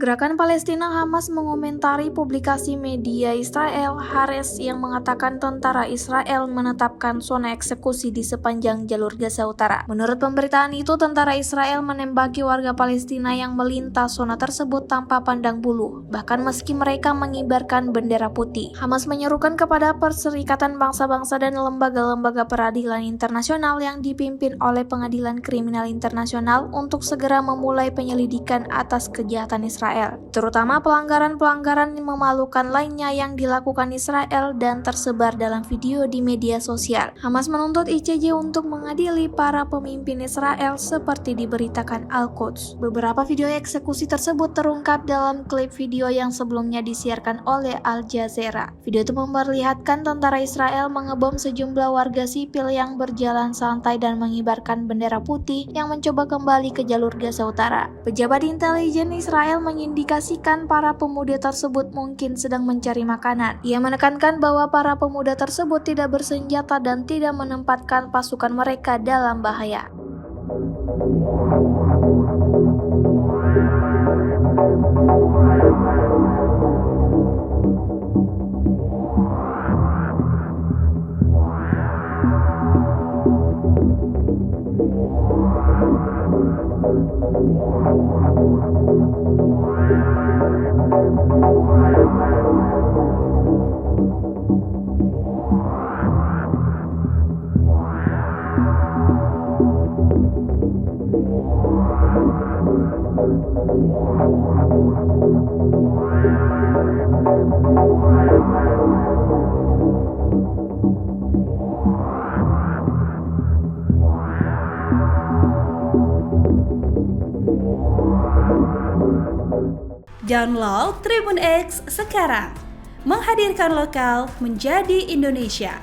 Gerakan Palestina Hamas mengomentari publikasi media Israel Haaretz yang mengatakan tentara Israel menetapkan zona eksekusi di sepanjang jalur Gaza Utara. Menurut pemberitaan itu, tentara Israel menembaki warga Palestina yang melintas zona tersebut tanpa pandang bulu, bahkan meski mereka mengibarkan bendera putih. Hamas menyerukan kepada Perserikatan Bangsa-Bangsa dan lembaga-lembaga peradilan internasional yang dipimpin oleh Pengadilan Kriminal Internasional untuk segera memulai penyelidikan atas kejahatan Israel, terutama pelanggaran-pelanggaran memalukan lainnya yang dilakukan Israel dan tersebar dalam video di media sosial. Hamas menuntut ICJ untuk mengadili para pemimpin Israel seperti diberitakan Al-Quds. Beberapa video eksekusi tersebut terungkap dalam klip video yang sebelumnya disiarkan oleh Al Jazeera. Video itu memperlihatkan tentara Israel mengebom sejumlah warga sipil yang berjalan santai dan mengibarkan bendera putih yang mencoba kembali ke jalur Gaza Utara. Pejabat intelijen Israel mengindikasikan para pemuda tersebut mungkin sedang mencari makanan. Ia menekankan bahwa para pemuda tersebut tidak bersenjata dan tidak menempatkan pasukan mereka dalam bahaya. Download Tribun X sekarang, menghadirkan lokal menjadi Indonesia.